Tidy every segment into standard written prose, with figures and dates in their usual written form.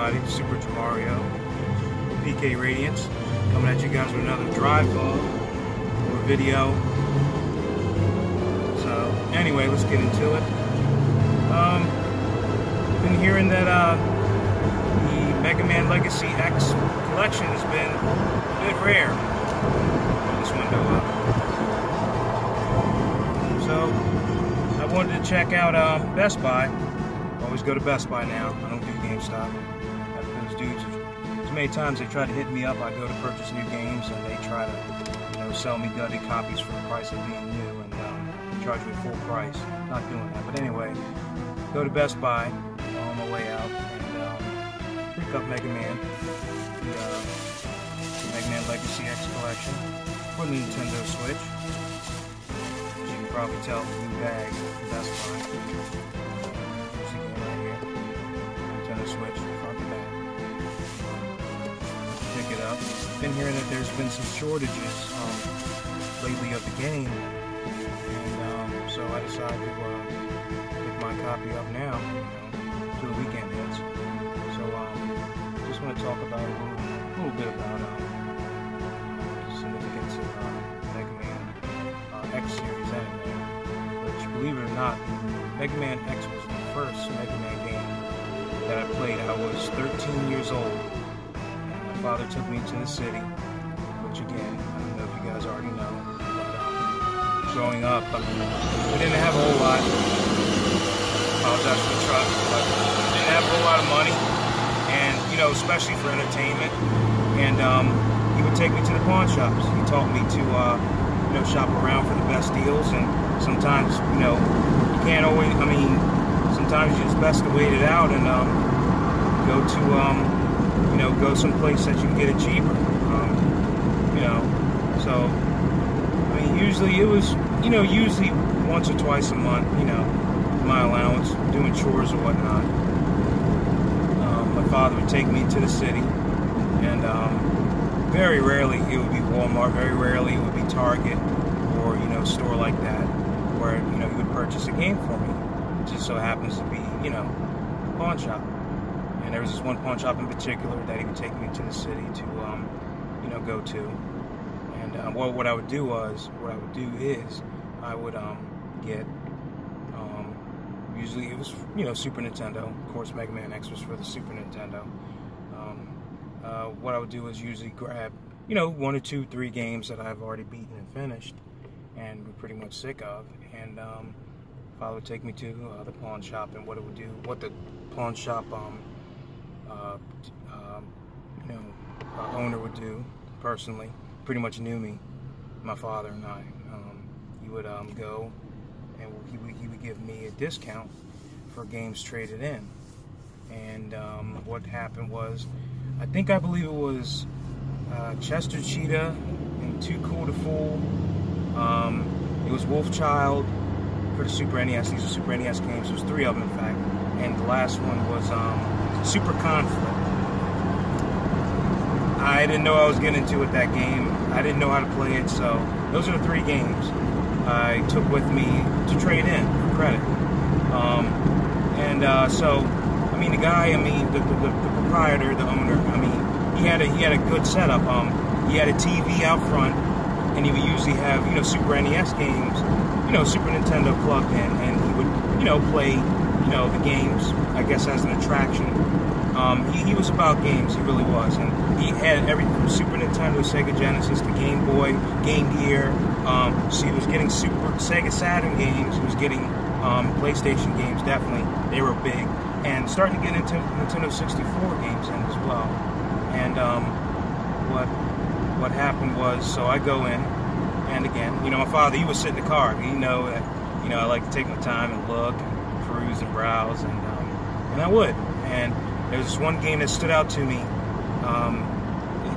everybody? Super Mario, PK Radiance, coming at you guys with another drive vlog or video. So anyway, let's get into it. Been hearing that the Mega Man Legacy X collection has been a bit rare. Put this window up. So I wanted to check out Best Buy. Always go to Best Buy now. I don't do GameStop. Those dudes, as many times they try to hit me up, I go to purchase new games and they try to, sell me gutted copies for the price of being new and charge me full price. Not doing that. But anyway, go to Best Buy on my way out and pick up Mega Man, the Mega Man Legacy X collection for the Nintendo Switch. As you can probably tell, the new bag from Best Buy. Switch, front to back. Pick it up. Been hearing that there's been some shortages lately of the game, and so I decided to pick my copy up now, till the weekend hits. So just want to talk about a little bit about the significance of Mega Man X series anime, which, believe it or not, Mega Man X was the first Mega Man game that I played. I was 13 years old, and my father took me to the city, which again, I don't know if you guys already know, but growing up, we didn't have a whole lot. I apologize for the truck, but we didn't have a whole lot of money, and especially for entertainment, and he would take me to the pawn shops. He taught me to shop around for the best deals, and sometimes, you can't always, sometimes it's best to wait it out and go to go someplace that you can get it cheaper. So usually it was usually once or twice a month. My allowance, doing chores or whatnot. My father would take me to the city, and very rarely it would be Walmart. Very rarely it would be Target or a store like that where he would purchase a game for me. Just so happens to be, a pawn shop. And there was this one pawn shop in particular that he would take me to the city to, go to. And what I would do is, I would get, usually it was, Super Nintendo. Of course, Mega Man X was for the Super Nintendo. What I would do is usually grab, 1 or 2, 3 games that I've already beaten and finished and we're pretty much sick of. And, Father would take me to the pawn shop, and what the pawn shop owner would do personally, pretty much knew me, my father and I. He would go, and he would give me a discount for games traded in. And what happened was, I believe it was Chester Cheetah and Too Cool to Fool. It was Wolfchild for the Super NES. These are Super NES games. There was 3 of them, in fact. And the last one was Super Conflict. I didn't know I was getting into with that game. I didn't know how to play it, so those are the 3 games I took with me to trade in for credit. So, the guy, the proprietor, the owner, he had a good setup. He had a TV out front, and he would usually have, Super NES games, Super Nintendo plugged in, and he would, play, the games, I guess, as an attraction. He was about games, he really was, and he had everything from Super Nintendo, Sega Genesis, to Game Boy, Game Gear. So he was getting Sega Saturn games, he was getting PlayStation games, definitely, they were big, and starting to get into Nintendo 64 games in as well. And what happened was, so I go in, and again, my father, he would sit in the car. He know that, I like to take my time and look and peruse and browse, and I would. And there was this one game that stood out to me.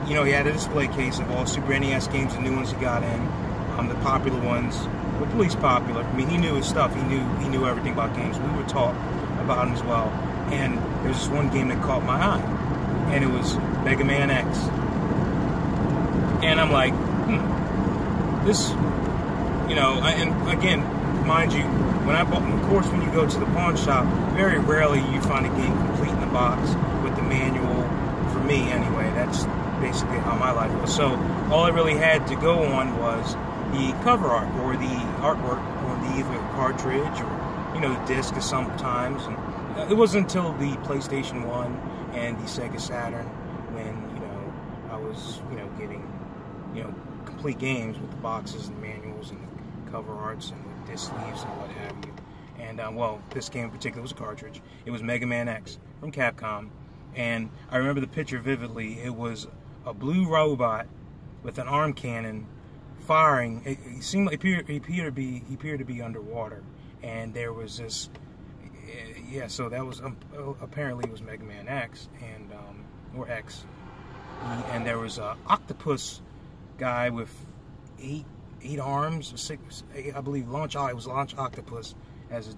He had a display case of all Super NES games, the new ones he got in, the popular ones, but the least popular. He knew his stuff. He knew everything about games. We were taught about him as well. And there was this one game that caught my eye, and it was Mega Man X. And I'm like, this, and again, mind you, when I bought, of course, when you go to the pawn shop, very rarely you find a game complete in the box with the manual for me anyway. That's basically how my life was. So all I really had to go on was the cover art or the artwork on the either cartridge or, you know, the disc sometimes. And it wasn't until the PlayStation 1 and the Sega Saturn when, you know, I was, you know, getting, you know, complete games with the boxes and manuals and the cover arts and the disc sleeves and what have you. And, well, this game in particular was a cartridge. It was Mega Man X from Capcom. And I remember the picture vividly. It was a blue robot with an arm cannon firing. It seemed like he appeared to be underwater. And there was this, yeah, so that was, apparently it was Mega Man X, and, or X. And there was a octopus guy with eight arms, six, I believe, it was Launch Octopus, as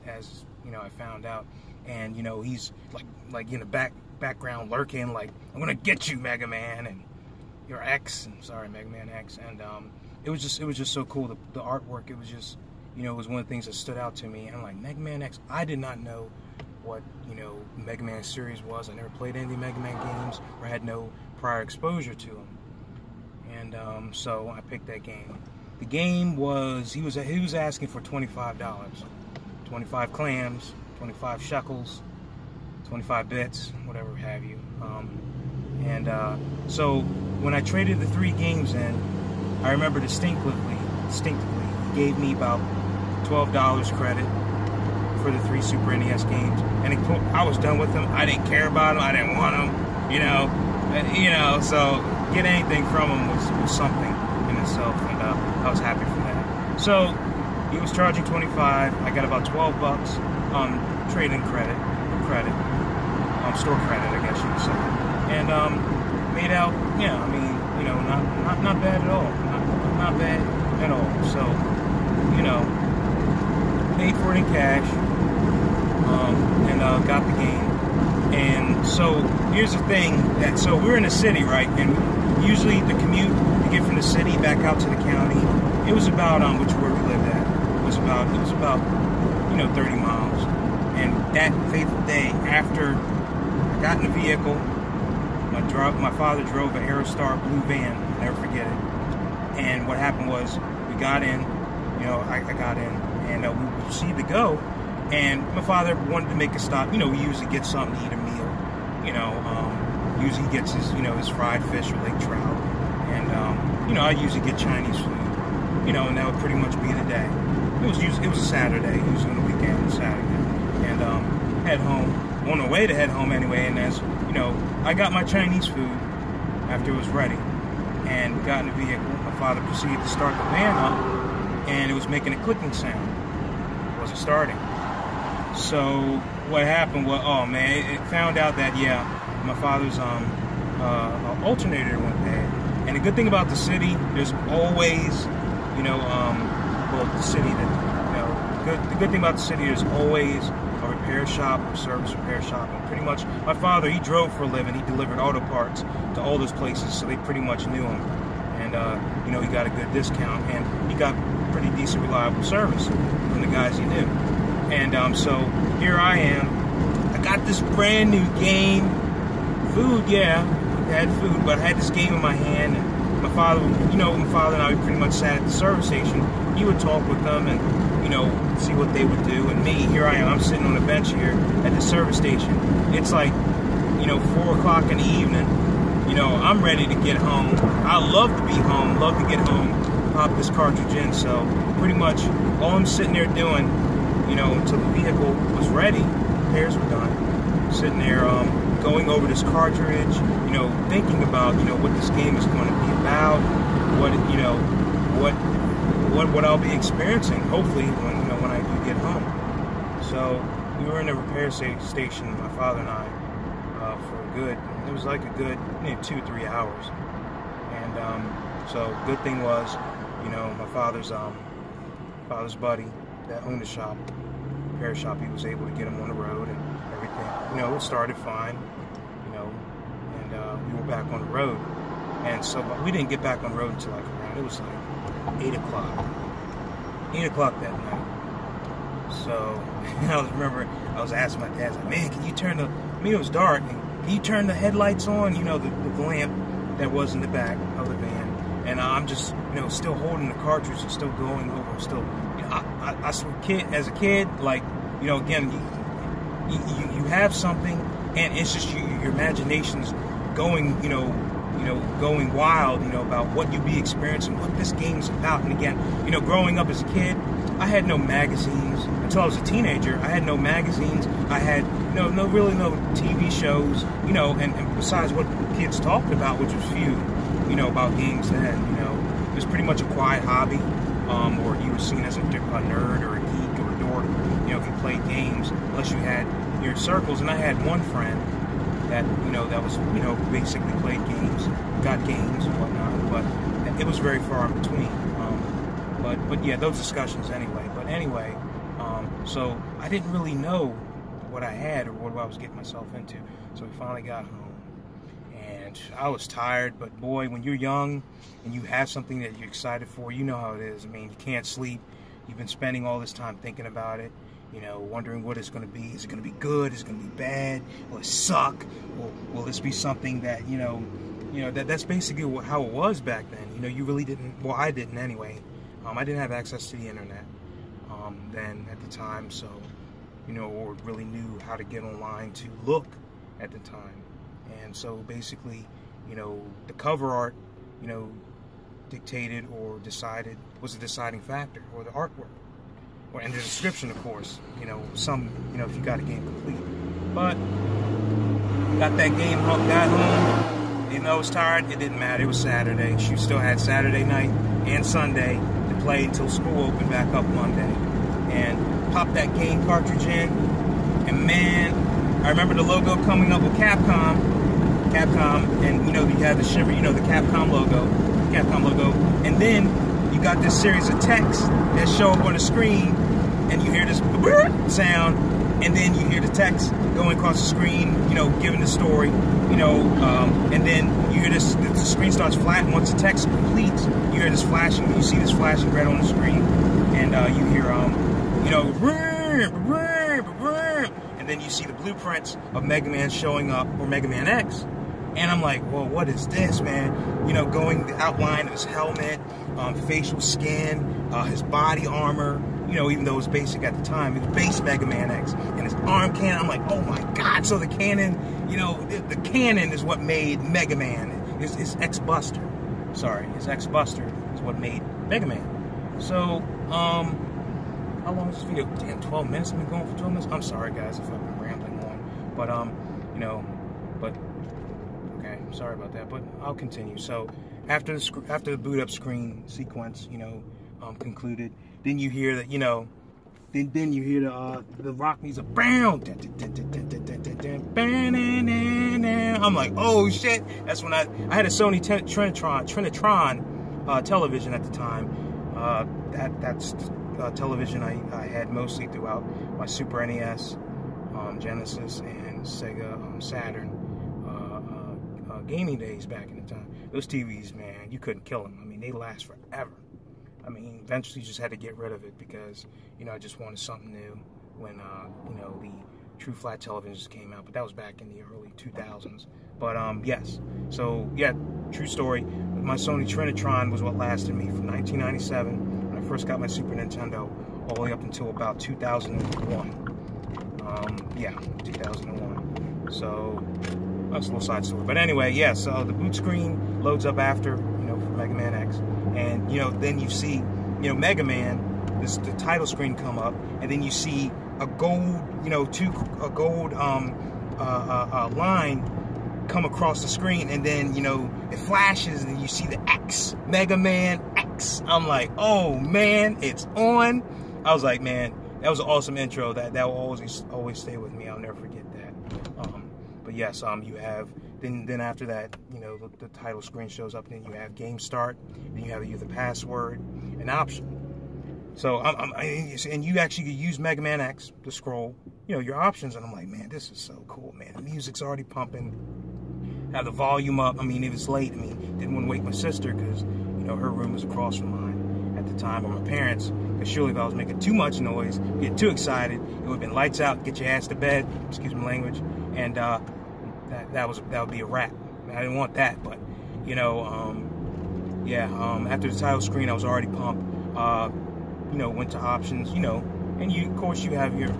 you know, I found out. And, you know, he's like in the background lurking, like, I'm gonna get you, Mega Man, and your X, and sorry, Mega Man X. And it was just so cool. The artwork, it was just, you know, it was one of the things that stood out to me. And I'm like, Mega Man X, I did not know what, you know, Mega Man series was. I never played any of the Mega Man games or had no prior exposure to them. And so I picked that game. The game was, he was asking for $25. 25 clams, 25 shekels, 25 bits, whatever have you. So when I traded the 3 games in, I remember distinctly, he gave me about $12 credit for the 3 Super NES games, and I was done with them. I didn't care about them. I didn't want them, you know. So get anything from them was something in itself, and I was happy for that. So he was charging $25. I got about $12 trade-in credit, store credit, I guess you would say, and made out. Yeah, I mean, you know, not bad at all. Not bad at all. So, you know, paid for it in cash, and got the game. And so here's the thing, that so we're in a city, right? And usually the commute to get from the city back out to the county, it was about which where we lived at. It was about you know, 30 miles. And that fateful day, after I got in the vehicle, my father drove an Aerostar blue van. I'll never forget it. And what happened was, we got in, you know, I got in, and we proceeded to go. And my father wanted to make a stop. You know, we usually get something to eat, a meal. You know, usually he gets his, you know, his fried fish or lake trout. And, you know, I usually get Chinese food. You know, and that would pretty much be the day. It was a Saturday. It was on the weekend, Saturday. And head home. On the way to head home anyway. And as, you know, I got my Chinese food after it was ready. And got in the vehicle. My father proceeded to start the van up. And it was making a clicking sound. It wasn't starting. So what happened was, oh man, it found out that, yeah, my father's alternator went bad. And the good thing about the city, there's always, you know, well, the city that, you know, the good thing about the city, there's always a repair shop or service repair shop. And pretty much, my father, he drove for a living. He delivered auto parts to all those places, so they pretty much knew him. And, you know, he got a good discount, and he got pretty decent, reliable service from the guys he knew. And so here I am. I got this brand new game. Food, yeah, I had food, but I had this game in my hand. And my father, you know, my father and I, we pretty much sat at the service station. He would talk with them and, you know, see what they would do. And me, here I am. I'm sitting on a bench here at the service station. It's like, you know, 4 o'clock in the evening. You know, I'm ready to get home. I love to be home, love to get home, pop this cartridge in. So pretty much all I'm sitting there doing, you know, until the vehicle was ready, repairs were done, sitting there going over this cartridge, you know, thinking about, you know, what this game is going to be about, what, you know, what I'll be experiencing, hopefully, when, you know, when I do get home. So we were in a repair station, my father and I, for a good, it was like a good, you know, 2-3 hours. And so good thing was, you know, my father's buddy that owned the shop, repair shop, he was able to get him on the road and everything. You know, it started fine, you know, and we were back on the road. And so, but we didn't get back on the road until like around, it was like 8 o'clock. 8 o'clock that night. So, I remember I was asking my dad, like, man, can you turn the, I mean, it was dark, and you turn the headlights on, you know, the lamp that was in the back of the van, and I'm just, you know, still holding the cartridge and still going over, still, you know, as a kid, like, you know, again, you have something, and it's just your imagination's going, you know, going wild, you know, about what you be experiencing, what this game's about. And again, you know, growing up as a kid, I had no magazines until I was a teenager. I had no magazines. I had no TV shows, you know, and besides what kids talked about, which was few, you know, about games then, you know, it was pretty much a quiet hobby, or you were seen as a nerd or a geek or a dork, you know, if you played games, unless you had your circles. And I had one friend that, you know, that was, you know, basically played games, got games and whatnot, but it was very far in between. But yeah, those discussions anyway. But anyway, so I didn't really know what I had or what I was getting myself into. So we finally got home, and I was tired. But boy, when you're young and you have something that you're excited for, you know how it is. I mean, you can't sleep. You've been spending all this time thinking about it. You know, wondering what it's going to be. Is it going to be good? Is it going to be bad? Will it suck? Will this be something that, you know, that's basically how it was back then. You know, you really didn't, well, I didn't anyway. I didn't have access to the internet then at the time, so, you know, or really knew how to get online to look at the time. And so basically, you know, the cover art, you know, dictated or decided, was the deciding factor, or the artwork. And the description, of course, you know, if you got a game complete. But got that game, got home, even though I was tired, it didn't matter. It was Saturday. She still had Saturday night and Sunday to play until school opened back up Monday. And popped that game cartridge in, and man, I remember the logo coming up with Capcom, and you know, you had the shimmer, you know, the Capcom logo, and then you got this series of text that show up on the screen, and you hear this sound, and then you hear the text going across the screen, you know, giving the story, you know, and then you hear this, the screen starts flat, and once the text completes, you hear this flashing, you see this flashing red on the screen, and you hear, you know, and then you see the blueprints of Mega Man showing up, or Mega Man X. And I'm like, well, what is this, man? You know, going the outline of his helmet, facial skin, his body armor, you know, even though it was basic at the time, it was base Mega Man X. And his arm cannon, I'm like, oh my God. So the cannon, you know, the cannon is what made Mega Man. His X-Buster. Sorry, his X-Buster is what made Mega Man. So, how long is this video? Damn, 12 minutes? I've been going for 12 minutes? I'm sorry, guys, if I've been rambling on. But, you know, but, okay, sorry about that. But I'll continue. So, after the boot up screen sequence, you know, concluded, then you hear that, you know, then you hear the rock music. I'm like, oh shit! That's when I had a Sony Trinitron television at the time. That's television I had mostly throughout my Super NES, Genesis, and Sega Saturn gaming days back in the time. Those TVs, man, you couldn't kill them. I mean, they last forever. I mean, eventually you just had to get rid of it because, you know, I just wanted something new when, you know, the true flat televisions came out. But that was back in the early 2000s. But, yes. So, yeah, true story. My Sony Trinitron was what lasted me from 1997, when I first got my Super Nintendo, all the way up until about 2001. Yeah, 2001. So, that's a little side story. But anyway, yeah, so the boot screen loads up after, you know, for Mega Man X. And, you know, then you see, you know, Mega Man, the title screen come up, and then you see a gold, you know, a gold line come across the screen, and then, you know, it flashes, and you see the X, Mega Man X. I'm like, oh, man, it's on. I was like, man, that was an awesome intro. That will always stay with me. I'll never forget that. But yes, you have, then after that, you know, the title screen shows up, and then you have game start, then you have either password and option. So, and you actually could use Mega Man X to scroll, you know, your options, and I'm like, man, this is so cool, man. The music's already pumping, have the volume up. I mean, it was late. I mean, didn't want to wake my sister because, you know, her room was across from mine at the time, or my parents, because surely if I was making too much noise, get too excited, it would have been lights out, get your ass to bed, excuse my language, and, that would be a wrap. I didn't want that, but you know, after the title screen, I was already pumped. You know, went to options, you know, and of course you have your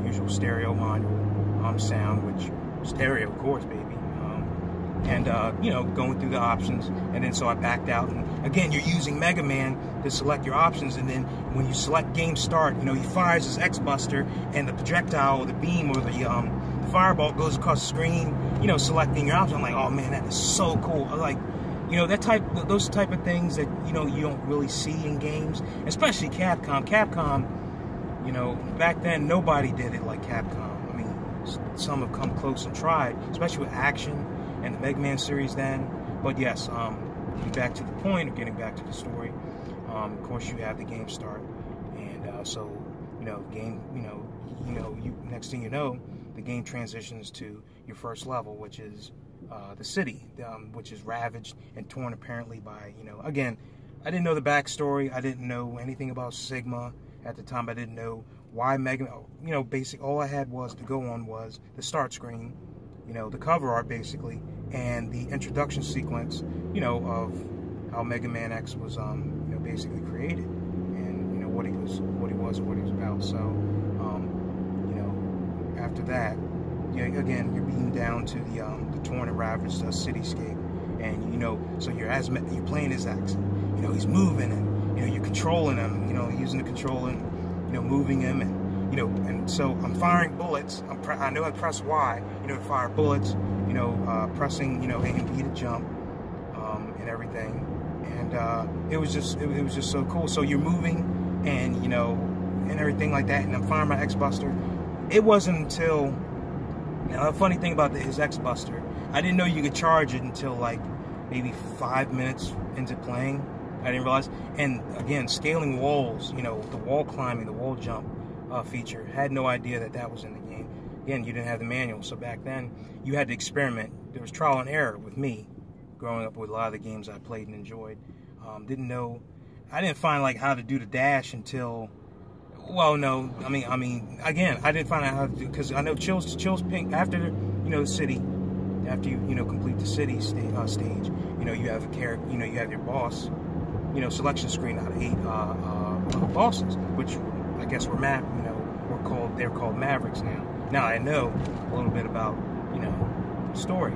usual stereo module sound, which stereo, of course, baby. You know, going through the options, and then so I backed out. And again, you're using Mega Man to select your options, and then when you select game start, you know, he fires his X-Buster, and the projectile or the beam or the fireball goes across the screen, you know, selecting your option. I'm like, oh man, that is so cool. I like, you know, those type of things that, you know, you don't really see in games, especially Capcom. Capcom, you know, back then nobody did it like Capcom. I mean, some have come close and tried, especially with Action and the Mega Man series then. But yes, getting back to the point, or getting back to the story, of course you have the game start, and so, you know, next thing you know, the game transitions to your first level, which is the city, which is ravaged and torn apparently by, you know, again, I didn't know the backstory, I didn't know anything about Sigma at the time, I didn't know why Mega Man, you know, all I had was to go on was the start screen, you know, the cover art basically, and the introduction sequence, you know, of how Mega Man X was, you know, basically created, and, you know, what he was about. So, you know, after that, yeah, again, you're beaten down to the torn and ravaged cityscape, and, you know, so you're playing as X, you know, he's moving, and, you know, you're controlling him, you know, using the controller, and, you know, moving him, and, you know, and so I'm firing bullets. I know I press Y, you know, to fire bullets. You know, pressing, you know, A and B to jump, and everything. And it was just so cool. So you're moving, and, you know, and everything like that. And I'm firing my X-Buster. It wasn't until, you know, the funny thing about his X-Buster, I didn't know you could charge it until like maybe 5 minutes into playing. I didn't realize. And again, scaling walls, you know, the wall climbing, the wall jump feature. Had no idea that was in the game. Again, you didn't have the manual, so back then you had to experiment. There was trial and error with me growing up with a lot of the games I played and enjoyed. I didn't find like how to do the dash until, well, no, I mean, again, I didn't find out how to do, because I know Chill's Pink, after, you know, the city, after you know, complete the city stage, you know, you have a character, you know, you have your boss, you know, selection screen out of 8 bosses, which I guess they're called Mavericks now. Now I know a little bit about, you know, the story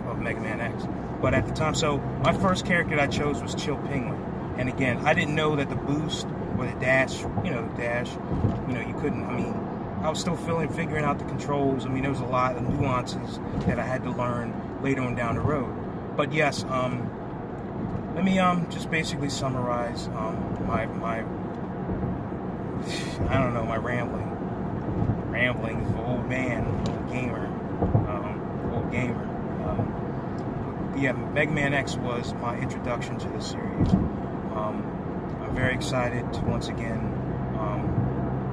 of Mega Man X, but at the time, so my first character that I chose was Chill Penguin, and again, I didn't know that the boost or the dash, you know, you couldn't. I mean, I was still figuring out the controls. I mean, there was a lot of nuances that I had to learn later on down the road. But yes, let me just basically summarize my I don't know, my rambling is an old man, old gamer. Yeah, Mega Man X was my introduction to the series. I'm very excited to once again,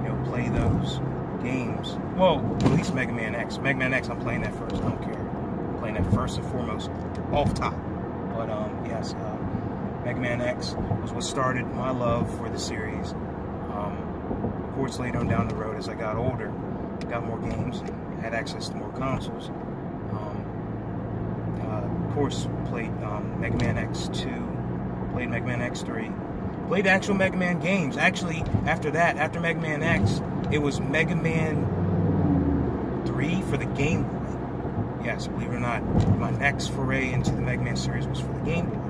you know, play those games. Well, at least Mega Man X. Mega Man X, I'm playing that first. I don't care. I'm playing that first and foremost, off top. But yes, Mega Man X was what started my love for the series. Of course, later on down the road, as I got older, got more games, had access to more consoles. Of course, played Mega Man X2, played Mega Man X3, played the actual Mega Man games. Actually, after that, after Mega Man X, it was Mega Man 3 for the Game Boy. Yes, believe it or not, my next foray into the Mega Man series was for the Game Boy.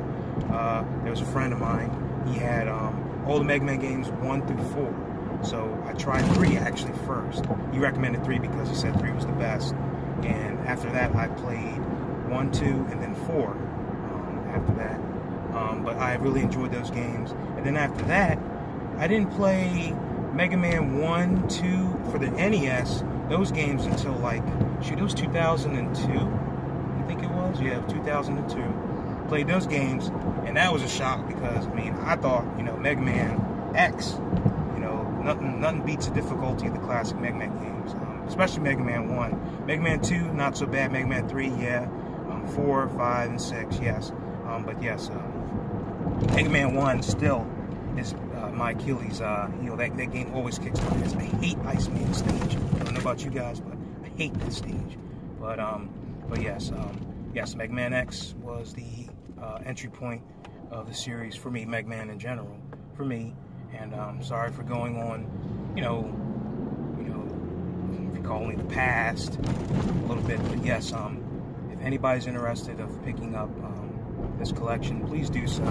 There was a friend of mine, he had all the Mega Man games 1 through 4. So I tried 3 actually first. He recommended 3 because he said 3 was the best. And after that, I played 1, 2, and then 4 after that. But I really enjoyed those games. And then after that, I didn't play Mega Man 1, 2 for the NES, those games until like, shoot, it was 2002, I think it was? Yeah, 2002. Played those games, and that was a shock because, I mean, I thought, you know, Mega Man X, you know, nothing beats the difficulty of the classic Mega Man games, especially Mega Man 1. Mega Man 2, not so bad. Mega Man 3, yeah. 4, 5, and 6, yes. But yes, Mega Man 1 still is my Achilles heel. That game always kicks my ass. I hate Iceman stage. I don't know about you guys, but I hate that stage. But But yes, yes, Mega Man X was the entry point of the series for me, Mega Man in general, for me. And sorry for going on, you know, if you call me the past a little bit. But yes, if anybody's interested of picking up this collection, please do so.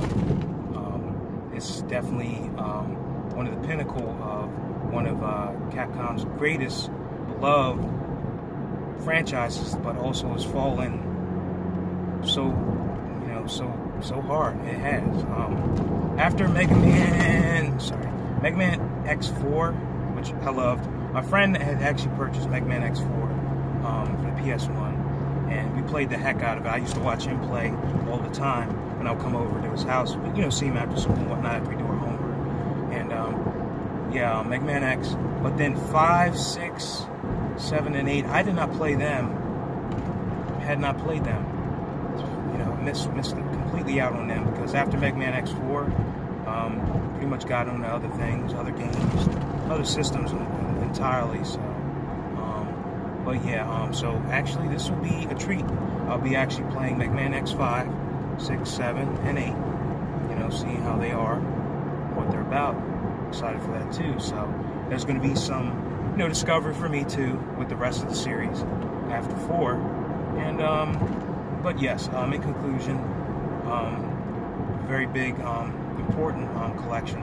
It's definitely one of the pinnacle of one of Capcom's greatest beloved franchises, but also has fallen so hard. It has. After Mega Man X4, which I loved. My friend had actually purchased Mega Man X4 for the PS1, and we played the heck out of it. I used to watch him play all the time when I would come over to his house. See him after school and whatnot after we do our homework. And yeah, Mega Man X. But then 5, 6, 7, and 8, I did not play them. Had not played them. Missed completely out on them, because after Mega Man X4, pretty much got on to other things, other games, other systems entirely. So, but yeah, so actually this will be a treat. I'll be actually playing Mega Man X5, 6, 7, and 8. Seeing how they are, what they're about. Excited for that too. So there's going to be some, discovery for me too with the rest of the series after 4, and but yes, in conclusion, very big, important collection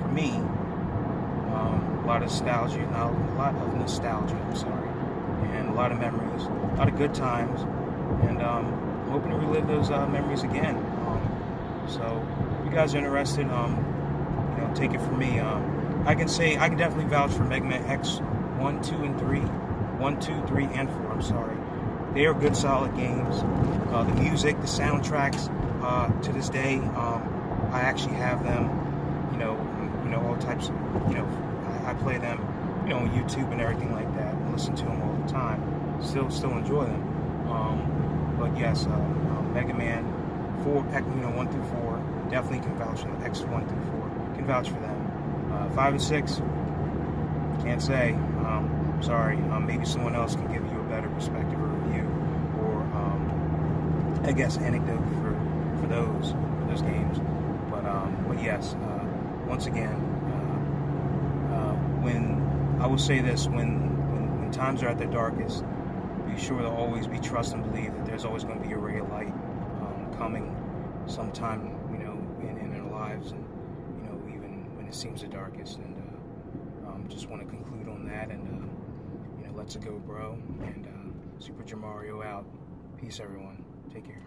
for me. A lot of nostalgia, and a lot of memories, a lot of good times, and I'm hoping to relive those memories again. So, if you guys are interested, take it from me. I can definitely vouch for Mega Man X 1, 2, and 3, 1, 2, 3, and 4. I'm sorry. They are good, solid games. The music, the soundtracks, to this day, I actually have them. All types. I play them. On YouTube and everything like that. And listen to them all the time. Still enjoy them. But yes, Mega Man 4, 1 through 4, definitely can vouch for them. X 1 through 4 can vouch for them. 5 and 6, can't say. Sorry. Maybe someone else can give you a better perspective or review, or I guess anecdote for those games. But yes, once again, when I will say this, when times are at their darkest, be sure to always be trust and believe that there's always going to be a ray of light coming sometime, in our lives, and even when it seems the darkest. And just want to conclude on that, and let's go, bro. And Super Jamario out. Peace, everyone. Take care.